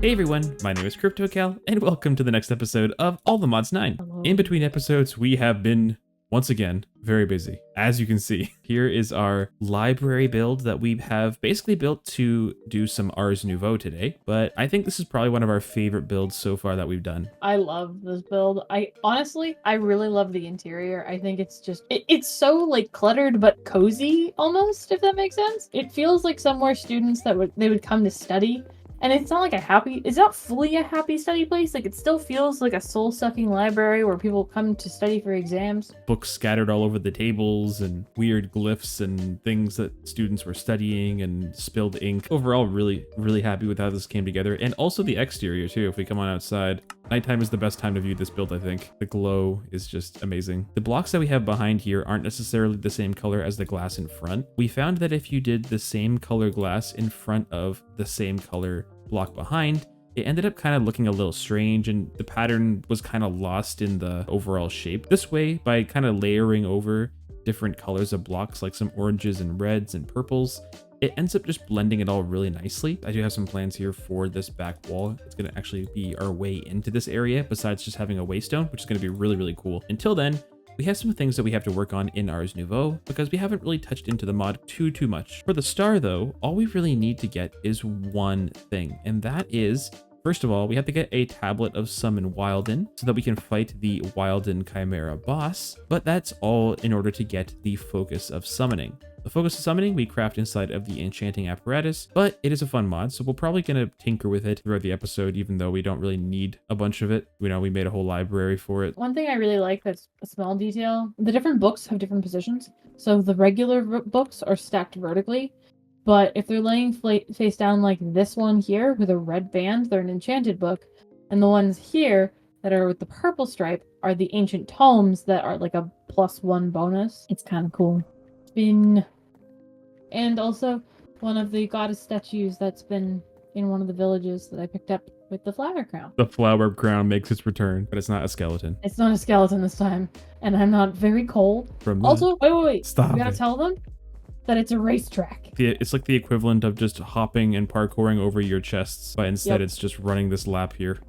Hey everyone, my name is KryptoCal, and welcome to the next episode of All the Mods 9. Hello. In between episodes, we have been, once again, very busy. As you can see, here is our library build that we have basically built to do some Ars Nouveau today, but I think this is probably one of our favorite builds so far that we've done. I love this build. I really love the interior. I think it's just, it's so like cluttered but cozy almost, if that makes sense. It feels like somewhere students they would come to study. And it's not like it's not fully a happy study place. Like it still feels like a soul-sucking library where people come to study for exams. Books scattered all over the tables and weird glyphs and things that students were studying and spilled ink. Overall, really happy with how this came together. And also the exterior too, if we come on outside. Nighttime is the best time to view this build, I think. The glow is just amazing. The blocks that we have behind here aren't necessarily the same color as the glass in front. We found that if you did the same color glass in front of the same color block behind, it ended up kind of looking a little strange and the pattern was kind of lost in the overall shape. This way, by kind of layering over different colors of blocks like some oranges and reds and purples, it ends up just blending it all really nicely. I do have some plans here for this back wall. It's going to actually be our way into this area besides just having a waystone, which is going to be really cool. Until then, we have some things that we have to work on in Ars Nouveau because we haven't really touched into the mod too much. For the star though, all we really need to get is one thing, and that is, first of all, we have to get a tablet of Summon Wilden so that we can fight the Wilden Chimera boss, but that's all in order to get the focus of summoning. The focus of summoning we craft inside of the enchanting apparatus, but it is a fun mod, so we're probably going to tinker with it throughout the episode, even though we don't really need a bunch of it. You know, we made a whole library for it. One thing I really like that's a small detail, the different books have different positions. So the regular books are stacked vertically, but if they're laying face down like this one here with a red band, they're an enchanted book. And the ones here that are with the purple stripe are the ancient tomes that are like a +1 bonus. It's kind of cool. It's been... And also one of the goddess statues that's been in one of the villages that I picked up with the flower crown. The flower crown makes its return, but it's not a skeleton. It's not a skeleton this time, and I'm not very cold. From Also, wait. Stop We gotta it. tell them that it's a racetrack. It's like the equivalent of just hopping and parkouring over your chests, but instead Yep. it's just running this lap here.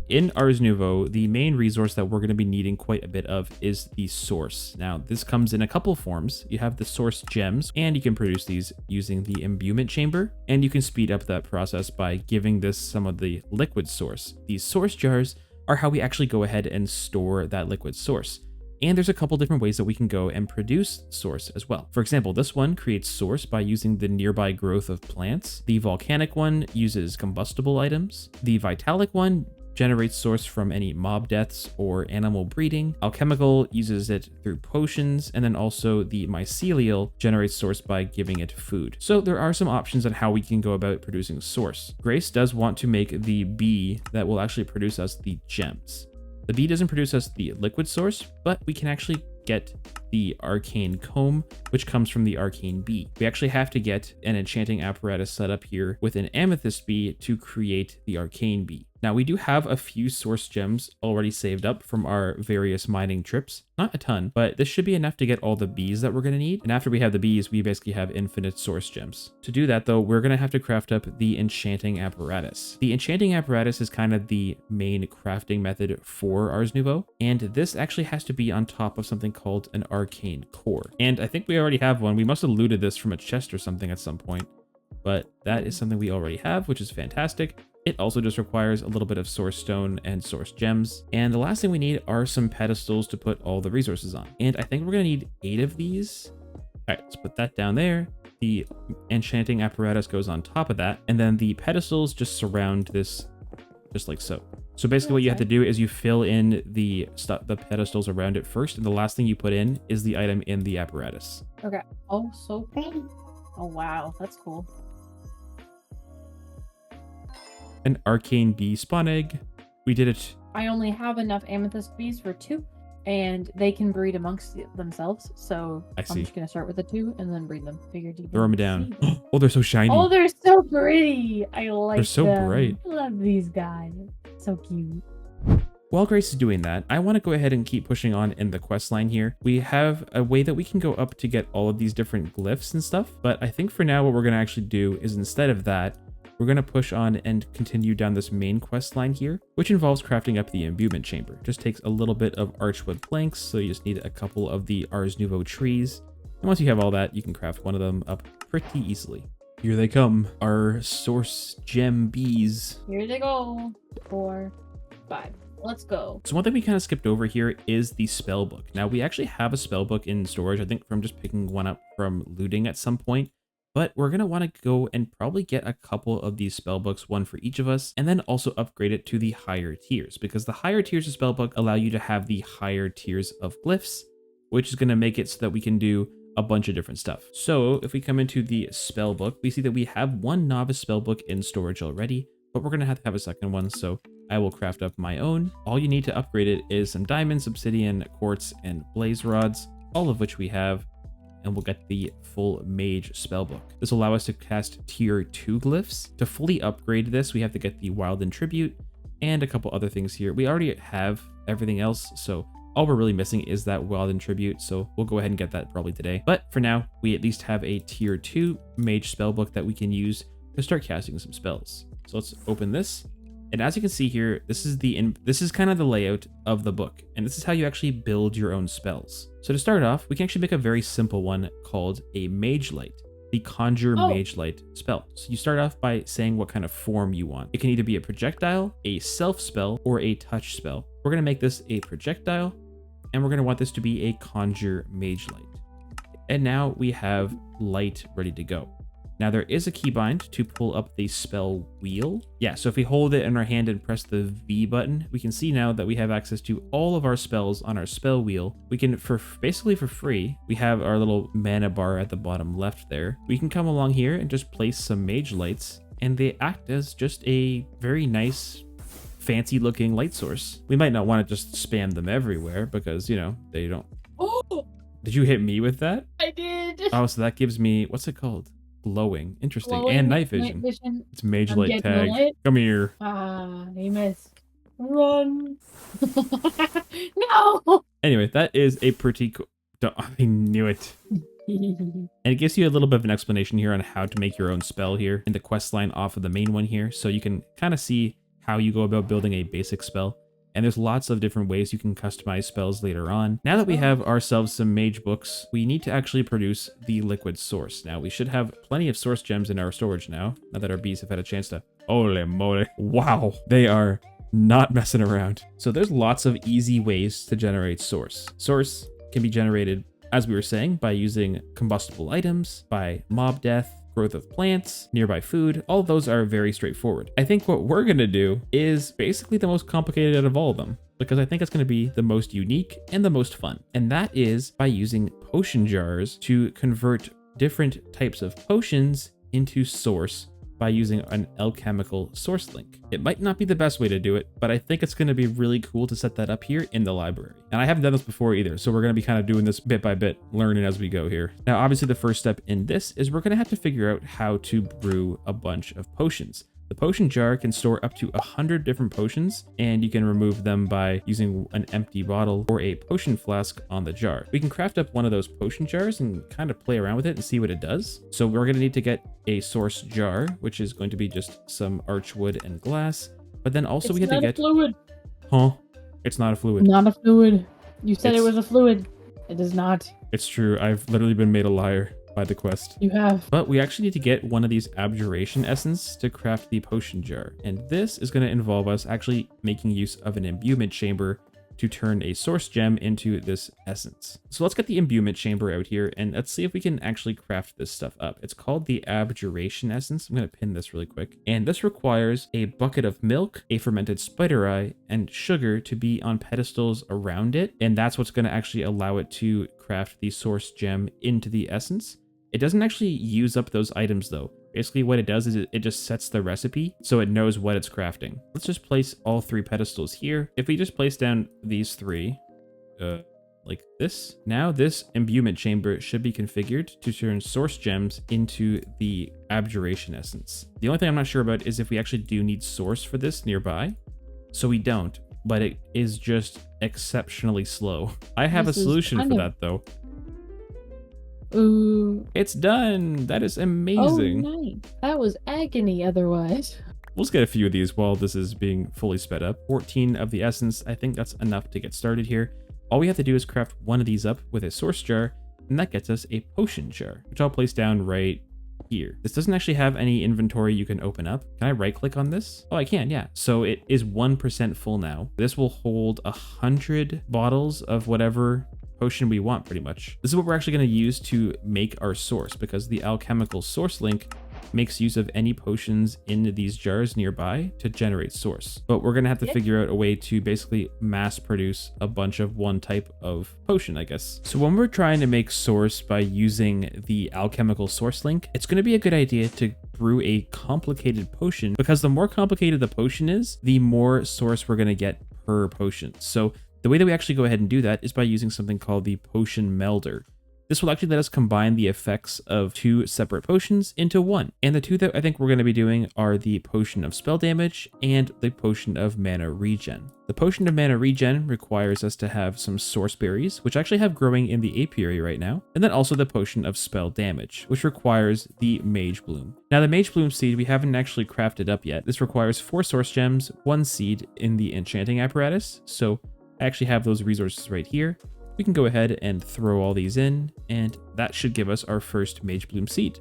In Ars Nouveau, the main resource that we're going to be needing quite a bit of is the source. Now, this comes in a couple forms. You have the source gems, and you can produce these using the imbuement chamber, and you can speed up that process by giving this some of the liquid source. These source jars are how we actually go ahead and store that liquid source. And there's a couple different ways that we can go and produce source as well. For example, this one creates source by using the nearby growth of plants. The volcanic one uses combustible items. The vitalic one generates source from any mob deaths or animal breeding. Alchemical uses it through potions, and then also the mycelial generates source by giving it food. So there are some options on how we can go about producing source. Grace does want to make the bee that will actually produce us the gems. The bee doesn't produce us the liquid source, but we can actually get the arcane comb, which comes from the arcane bee. We actually have to get an enchanting apparatus set up here with an amethyst bee to create the arcane bee. Now, we do have a few source gems already saved up from our various mining trips. Not a ton, but this should be enough to get all the bees that we're going to need. And after we have the bees, we basically have infinite source gems. To do that, though, we're going to have to craft up the enchanting apparatus. The enchanting apparatus is kind of the main crafting method for Ars Nouveau, and this actually has to be on top of something called an arcane core. And I think we already have one. We must have looted this from a chest or something at some point, but that is something we already have, which is fantastic. It also just requires a little bit of source stone and source gems. And the last thing we need are some pedestals to put all the resources on. And I think we're going to need 8 of these. All right, let's put that down there. The enchanting apparatus goes on top of that. And then the pedestals just surround this just like so. So basically what you have to do is you fill in the pedestals around it first. And the last thing you put in is the item in the apparatus. Okay. Oh, so pretty. Oh, wow. That's cool. An arcane bee spawn egg. We did it. I only have enough amethyst bees for 2, and they can breed amongst themselves. So I see. I'm just gonna start with the 2 and then breed them. Figured you Throw them down. Oh, they're so shiny. Oh, they're so pretty. I like They're so them. bright. I love these guys. So cute. While Grace is doing that, I want to go ahead and keep pushing on in the quest line here. We have a way that we can go up to get all of these different glyphs and stuff, but I think for now what we're going to actually do is instead of that, we're going to push on and continue down this main quest line here, which involves crafting up the imbuement chamber. Just takes a little bit of archwood planks, so you just need a couple of the Ars Nouveau trees. And once you have all that, you can craft one of them up pretty easily. Here they come, our source gem bees. Here they go. 4, 5. Let's go. So one thing we kind of skipped over here is the spell book. Now we actually have a spell book in storage, I think from just picking one up from looting at some point. But we're going to want to go and probably get a couple of these spell books, one for each of us, and then also upgrade it to the higher tiers, because the higher tiers of spell book allow you to have the higher tiers of glyphs, which is going to make it so that we can do a bunch of different stuff. So if we come into the spell book, we see that we have one novice spell book in storage already, but we're going to have a second one. So I will craft up my own. All you need to upgrade it is some diamonds, obsidian, quartz, and blaze rods, all of which we have, and we'll get the full mage spellbook. This will allow us to cast tier 2 glyphs. To fully upgrade this, we have to get the wild and tribute and a couple other things here. We already have everything else, so all we're really missing is that wild and tribute, so we'll go ahead and get that probably today. But for now, we at least have a tier 2 mage spellbook that we can use to start casting some spells. So let's open this. And as you can see here, this is kind of the layout of the book, and this is how you actually build your own spells. So to start off, we can actually make a very simple one called a Mage Light, the Conjure Mage Light spell. So you start off by saying what kind of form you want. It can either be a projectile, a self spell, or a touch spell. We're going to make this a projectile, and we're going to want this to be a Conjure Mage Light. And now we have light ready to go. Now there is a keybind to pull up the spell wheel. Yeah, so if we hold it in our hand and press the V button, we can see now that we have access to all of our spells on our spell wheel. We can, basically for free, we have our little mana bar at the bottom left there. We can come along here and just place some mage lights, and they act as just a very nice, fancy looking light source. We might not want to just spam them everywhere because, you know, they don't... Oh! Did you hit me with that? I did! Oh, so that gives me... What's it called? Glowing. Interesting. Glowing and night vision. It's mage I'm light tag. Light. Come here. Ah, he missed. Run. No! Anyway, that is a pretty cool... I knew it. And it gives you a little bit of an explanation here on how to make your own spell here in the quest line off of the main one here. So you can kind of see how you go about building a basic spell. And there's lots of different ways you can customize spells later on. Now that we have ourselves some mage books, we need to actually produce the liquid source. Now we should have plenty of source gems in our storage now that our bees have had a chance to... Holy moly. Wow. They are not messing around. So there's lots of easy ways to generate source. Source can be generated, as we were saying, by using combustible items, by mob death, growth of plants, nearby food. All of those are very straightforward. I think what we're going to do is basically the most complicated out of all of them, because I think it's going to be the most unique and the most fun. And that is by using potion jars to convert different types of potions into source by using an alchemical source link. It might not be the best way to do it, but I think it's going to be really cool to set that up here in the library. And I haven't done this before either, so we're going to be kind of doing this bit by bit, learning as we go here. Now, obviously the first step in this is we're going to have to figure out how to brew a bunch of potions. The potion jar can store up to 100 different potions, and you can remove them by using an empty bottle or a potion flask on the jar. We can craft up one of those potion jars and kind of play around with it and see what it does. So we're going to need to get a source jar, which is going to be just some archwood and glass. But then also we have to get... fluid. Huh? It's not a fluid. Not a fluid. You said it was a fluid. It is not. It's true. I've literally been made a liar by the quest. You have. But we actually need to get one of these abjuration essence to craft the potion jar. And this is going to involve us actually making use of an imbuement chamber to turn a source gem into this essence. So let's get the imbuement chamber out here and let's see if we can actually craft this stuff up. It's called the abjuration essence. I'm going to pin this really quick. And this requires a bucket of milk, a fermented spider eye, and sugar to be on pedestals around it. And that's what's going to actually allow it to craft the source gem into the essence. It doesn't actually use up those items though. Basically what it does is it just sets the recipe so it knows what it's crafting. Let's just place all 3 pedestals here. If we just place down these 3, like this, now this imbuement chamber should be configured to turn source gems into the abjuration essence. The only thing I'm not sure about is if we actually do need source for this nearby. So we don't, but it is just exceptionally slow. I have a solution for that though. Ooh. It's done. That is Oh, amazing. nice. That was agony otherwise. We'll just get a few of these while this is being fully sped up. 14 of the essence. I think that's enough to get started here. All we have to do is craft one of these up with a source jar, and that gets us a potion jar, which I'll place down right here. This doesn't actually have any inventory you can open up. Can I right click on this? Oh, I can, yeah. So it is 1% full now. This will hold 100 bottles of whatever potion we want, pretty much. This is what we're actually going to use to make our source, because the alchemical source link makes use of any potions in these jars nearby to generate source. But we're gonna have to figure out a way to basically mass produce a bunch of one type of potion, I guess. So when we're trying to make source by using the alchemical source link, it's gonna be a good idea to brew a complicated potion, because the more complicated the potion is, the more source we're gonna get per potion. So the way that we actually go ahead and do that is by using something called the potion melder. This will actually let us combine the effects of two separate potions into one. And the two that I think we're going to be doing are the potion of spell damage and the potion of mana regen. The potion of mana regen requires us to have some source berries, which I actually have growing in the apiary right now. And then also the potion of spell damage, which requires the mage bloom. Now the mage bloom seed we haven't actually crafted up yet. This requires 4 source gems, 1 seed in the enchanting apparatus. So I actually have those resources right here. We can go ahead and throw all these in, and that should give us our first Mage Bloom seed.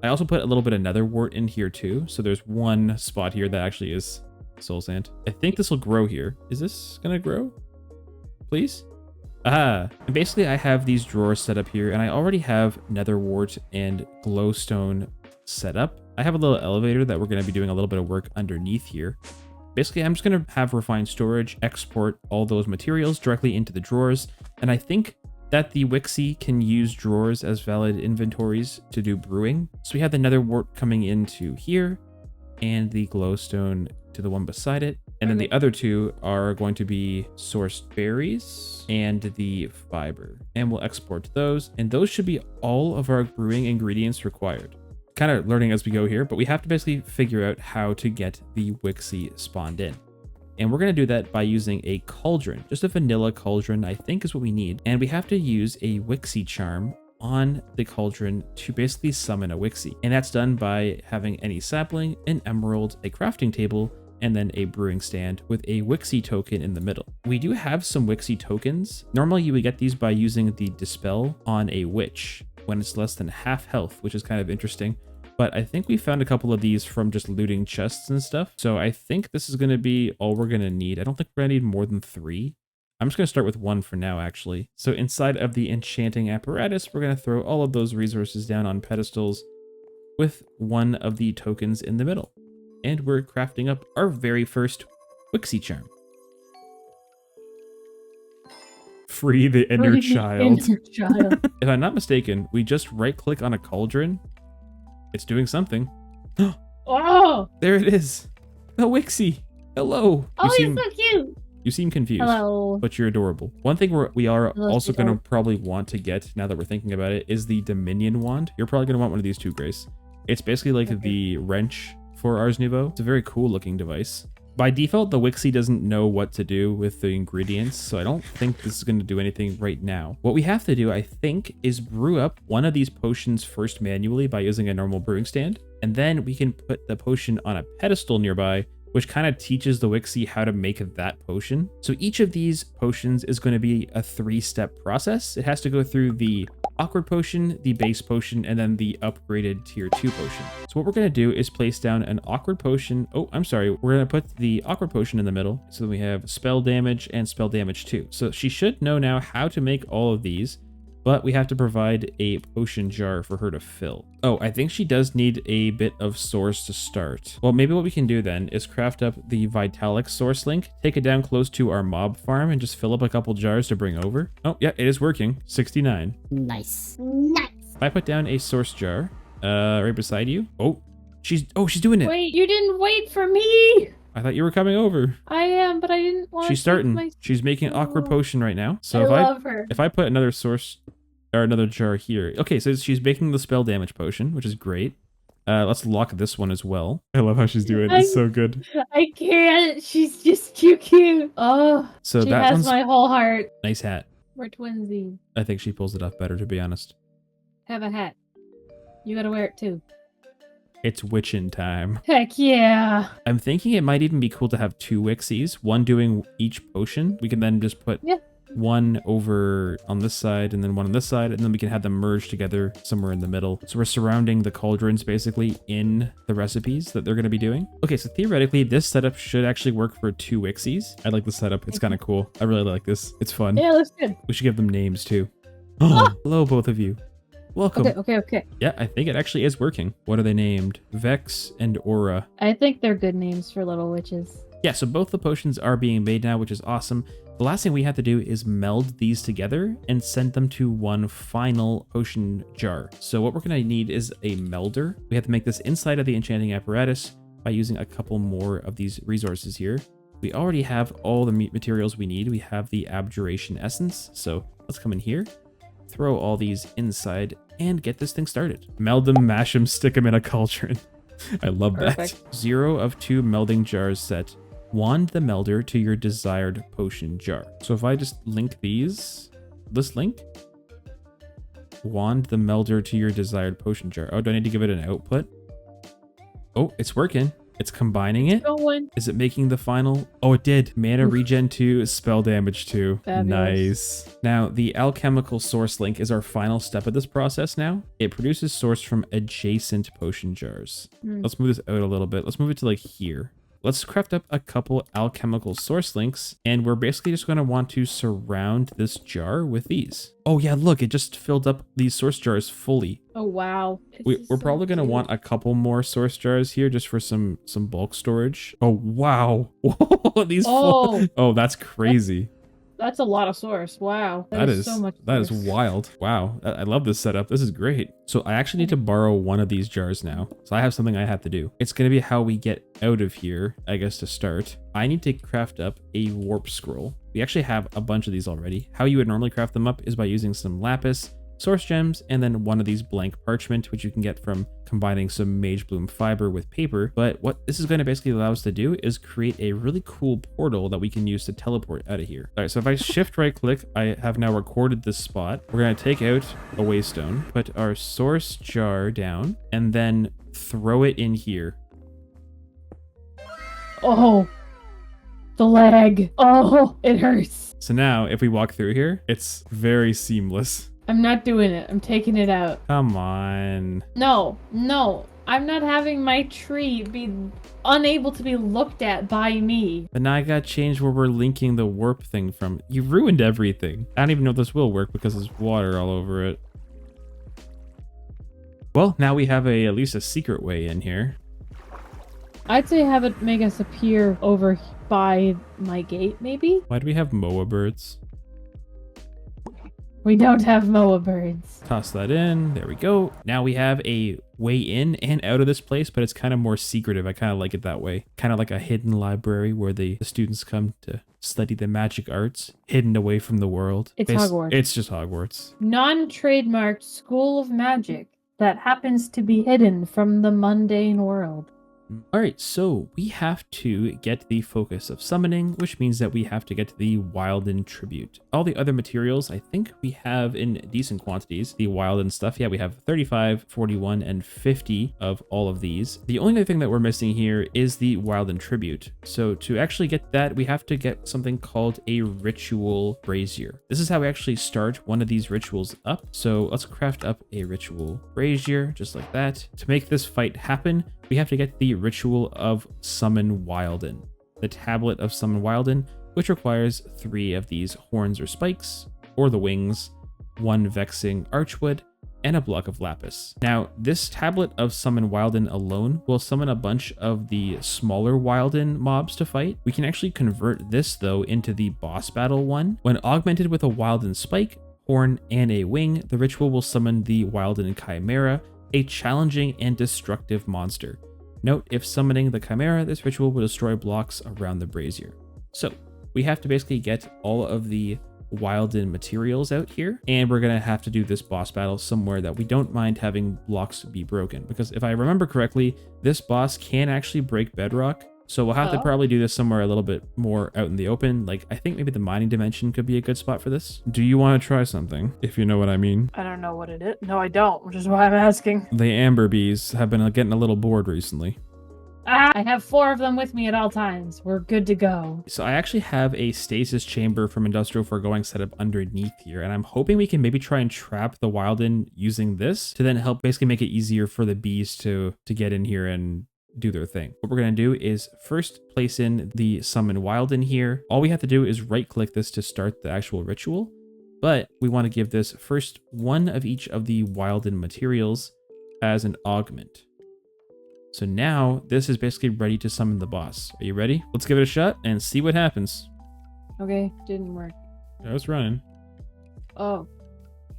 I also put a little bit of nether wart in here too, so there's one spot here that actually is soul sand. I think this will grow here. Is this gonna grow? Please? And basically I have these drawers set up here, and I already have nether wart and glowstone set up. I have a little elevator that we're gonna be doing a little bit of work underneath here. Basically, I'm just going to have refined storage, export all those materials directly into the drawers, and I think that the Wixie can use drawers as valid inventories to do brewing. So we have the nether wart coming into here, and the glowstone to the one beside it, and then the other two are going to be sourced berries and the fiber, and we'll export those, and those should be all of our brewing ingredients required. Kind of learning as we go here, but we have to basically figure out how to get the Wixie spawned in. And we're going to do that by using a cauldron. Just a vanilla cauldron, I think, is what we need. And we have to use a Wixie charm on the cauldron to basically summon a Wixie. And that's done by having any sapling, an emerald, a crafting table, and then a brewing stand with a Wixie token in the middle. We do have some Wixie tokens. Normally you would get these by using the dispel on a witch when it's less than half health, which is kind of interesting. But I think we found a couple of these from just looting chests and stuff. So I think this is going to be all we're going to need. I don't think we're going to need more than 3. I'm just going to start with 1 for now, actually. So inside of the enchanting apparatus, we're going to throw all of those resources down on pedestals with one of the tokens in the middle. And we're crafting up our very first Wixie charm. Free the inner child. If I'm not mistaken, we just right click on a cauldron. It's doing something. Oh! There it is. The Wixie. Hello. Oh, you're so cute. You seem confused. Hello. But you're adorable. One thing we are also going to probably want to get, now that we're thinking about it, is the Dominion wand. You're probably going to want one of these 2, Grace. It's basically like the wrench for Ars Nouveau. It's a very cool looking device. By default, the Wixie doesn't know what to do with the ingredients, so I don't think this is going to do anything right now. What we have to do, I think, is brew up one of these potions first manually by using a normal brewing stand, and then we can put the potion on a pedestal nearby, which kind of teaches the Wixie how to make that potion. So each of these potions is going to be a 3-step process. It has to go through the awkward potion, the base potion, and then the upgraded tier 2 potion. So what we're going to do is place down an awkward potion. Oh, I'm sorry. We're going to put the awkward potion in the middle. So we have spell damage and spell damage 2. So she should know now how to make all of these, but we have to provide a potion jar for her to fill. Oh, I think she does need a bit of source to start. Well, maybe what we can do then is craft up the Vitalic source link, take it down close to our mob farm, and just fill up a couple jars to bring over. Oh, yeah, it is working. 69. Nice. Nice. If I put down a source jar right beside you. Oh, she's doing it. Wait, you didn't wait for me. I thought you were coming over. I am, but I didn't want She's to. starting. She's making awkward potion right now. So I love her. If I put another source or another jar here. Okay, so she's making the spell damage potion, which is great. Let's lock this one as well. I love how she's doing it. It's so good. I can't. She's just too cute. Oh, so she that has one's my whole heart. nice hat. We're twinsy. I think she pulls it off better, to be honest. Have a hat. You gotta wear it too. It's witchin' time. Heck yeah. I'm thinking it might even be cool to have 2 Wixies, one doing each potion. We can then just put one over on this side and then one on this side, and then we can have them merge together somewhere in the middle. So we're surrounding the cauldrons basically in the recipes that they're going to be doing. Okay, so theoretically, this setup should actually work for 2 Wixies. I like the setup. It's kind of cool. I really like this. It's fun. Yeah, looks good. We should give them names too. Oh, hello, both of you. Welcome. Okay. Yeah, I think it actually is working. What are they named? Vex and Aura. I think they're good names for little witches. Yeah, so both the potions are being made now, which is awesome. The last thing we have to do is meld these together and send them to one final potion jar. So what we're going to need is a melder. We have to make this inside of the enchanting apparatus by using a couple more of these resources here. We already have all the materials we need. We have the abjuration essence. So let's come in here, throw all these inside, and get this thing started. Meld them, mash them, stick them in a cauldron. I love Perfect. that. 0 of 2 melding jars set. Wand the melder to your desired potion jar. So if I just link these, this link, wand the melder to your desired potion jar. Oh, do I need to give it an output? Oh, it's working. It's combining it. Is it making the final? Oh, it did. Mana regen 2, spell damage 2. Fabulous. Nice. Now, the alchemical source link is our final step of this process now. It produces source from adjacent potion jars. Let's move this out a little bit. Let's move it to like here. Let's craft up a couple alchemical source links, and we're basically just going to want to surround this jar with these. Oh yeah, look, it just filled up these source jars fully. Oh wow. We're probably going to want a couple more source jars here just for some bulk storage. Oh wow. These full. Oh, that's crazy. That's a lot of source. Wow. That is so much. That is wild. Wow. I love this setup. This is great. So I actually need to borrow one of these jars now. So I have something I have to do. It's going to be how we get out of here, I guess, to start. I need to craft up a warp scroll. We actually have a bunch of these already. How you would normally craft them up is by using some lapis, source gems, and then one of these blank parchment, which you can get from combining some mage bloom fiber with paper. But what this is going to basically allow us to do is create a really cool portal that we can use to teleport out of here. All right, so if I shift right click, I have now recorded this spot. We're going to take out a waystone, put our source jar down, and then throw it in here. Oh, the leg. Oh, it hurts. So now if we walk through here, it's very seamless. I'm not doing it. I'm taking it out. Come on. No. I'm not having my tree be unable to be looked at by me. But now I gotta change where we're linking the warp thing from. You ruined everything. I don't even know if this will work because there's water all over it. Well, now we have at least a secret way in here. I'd say have it make us appear over by my gate, maybe? Why do we have Moa birds? We don't have Moa birds. Toss that in. There we go. Now we have a way in and out of this place, but it's kind of more secretive. I kind of like it that way. Kind of like a hidden library where the students come to study the magic arts, hidden away from the world. It's Hogwarts. It's just Hogwarts. Non-trademarked school of magic that happens to be hidden from the mundane world. All right, so we have to get the focus of summoning, which means that we have to get the Wilden tribute. All the other materials, I think we have in decent quantities. The Wilden stuff, yeah, we have 35, 41, and 50 of all of these. The only other thing that we're missing here is the Wilden tribute. So to actually get that, we have to get something called a ritual brazier. This is how we actually start one of these rituals up. So let's craft up a ritual brazier, just like that. To make this fight happen, we have to get the ritual of Summon Wilden, the tablet of Summon Wilden, which requires 3 of these horns or spikes, or the wings, 1 vexing archwood, and a block of lapis. Now, this tablet of Summon Wilden alone will summon a bunch of the smaller Wilden mobs to fight. We can actually convert this, though, into the boss battle one. When augmented with a Wilden spike, horn, and a wing, the ritual will summon the Wilden Chimera, a challenging and destructive monster. Note, if summoning the Chimera, this ritual will destroy blocks around the brazier. So we have to basically get all of the Wilden materials out here, and we're gonna have to do this boss battle somewhere that we don't mind having blocks be broken, because if I remember correctly, this boss can actually break bedrock, So we'll have to Oh. probably do this somewhere a little bit more out in the open. Like, I think maybe the mining dimension could be a good spot for this. Do you want to try something, if you know what I mean? I don't know what it is. No, I don't, which is why I'm asking. The amber bees have been getting a little bored recently. I have 4 of them with me at all times. We're good to go. So I actually have a stasis chamber from Industrial Foregoing set up underneath here, and I'm hoping we can maybe try and trap the Wilden using this to then help basically make it easier for the bees to get in here and do their thing. What we're going to do is first place in the summon Wilden here. All we have to do is right click this to start the actual ritual, but we want to give this first one of each of the Wilden materials as an augment. So now this is basically ready to summon the boss. Are you ready? Let's give it a shot and see what happens. Okay, didn't work. I was running. Oh.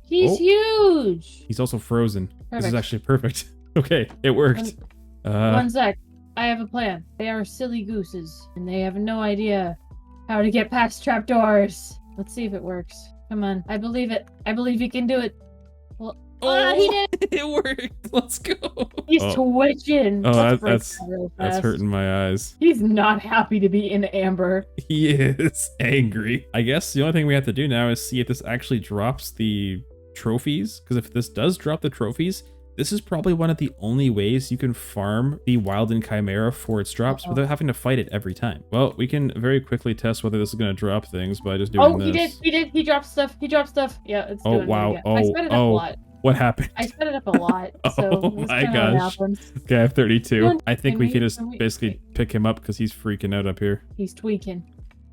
He's Oh. huge! He's also frozen. This is Perfect. actually perfect. Okay, it worked. One sec. I have a plan. They are silly gooses, and they have no idea how to get past trapdoors. Let's see if it works. Come on. I believe it. I believe he can do it. Well, he did! It worked. Let's go. He's twitching. Oh, Let's break that's that real that's fast. hurting my eyes. He's not happy to be in amber. He is angry. I guess the only thing we have to do now is see if this actually drops the trophies. Because if this does drop the trophies, this is probably one of the only ways you can farm the Wilden Chimera for its drops without having to fight it every time. Well, we can very quickly test whether this is going to drop things by just doing this. He did. He dropped stuff. He dropped stuff. Yeah, it's doing it Wow. again. I sped it up a lot. What happened? I sped it up a lot. So Oh that's my kinda what gosh. happens. Okay, I have 32. Come on, I think we can just can we- basically pick him up because he's freaking out up here. He's tweaking.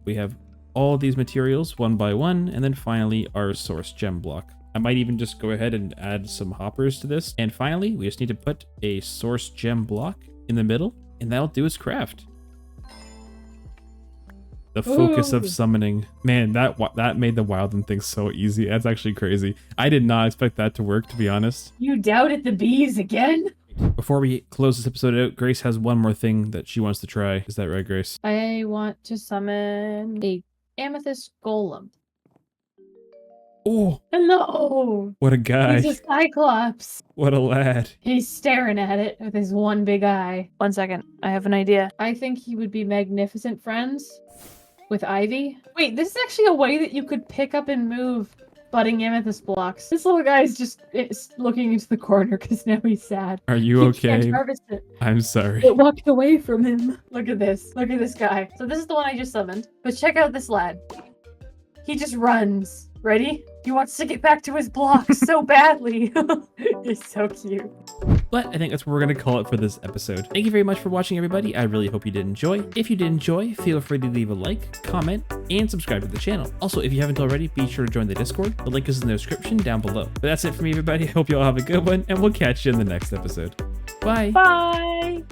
We have all these materials one by one, and then finally our source gem block. I might even just go ahead and add some hoppers to this. And finally, we just need to put a source gem block in the middle, and that'll do its craft. The focus of Ooh. summoning. Man, that made the Wilden thing so easy. That's actually crazy. I did not expect that to work, to be honest. You doubted the bees again? Before we close this episode out, Grace has one more thing that she wants to try. Is that right, Grace? I want to summon a amethyst golem. Oh, Hello! what a guy. He's a cyclops. What a lad. He's staring at it with his one big eye. 1 second. I have an idea. I think he would be magnificent friends with Ivy. Wait, this is actually a way that you could pick up and move budding amethyst blocks. This little guy is looking into the corner because now he's sad. Are you He okay? can't harvest it. I'm sorry. It walked away from him. Look at this. Look at this guy. So this is the one I just summoned. But check out this lad. He just runs. Ready? He wants to get back to his blocks so badly. He's so cute. But I think that's what we're going to call it for this episode. Thank you very much for watching, everybody. I really hope you did enjoy. If you did enjoy, feel free to leave a like, comment, and subscribe to the channel. Also, if you haven't already, be sure to join the Discord. The link is in the description down below. But that's it for me, everybody. I hope you all have a good one, and we'll catch you in the next episode. Bye. Bye.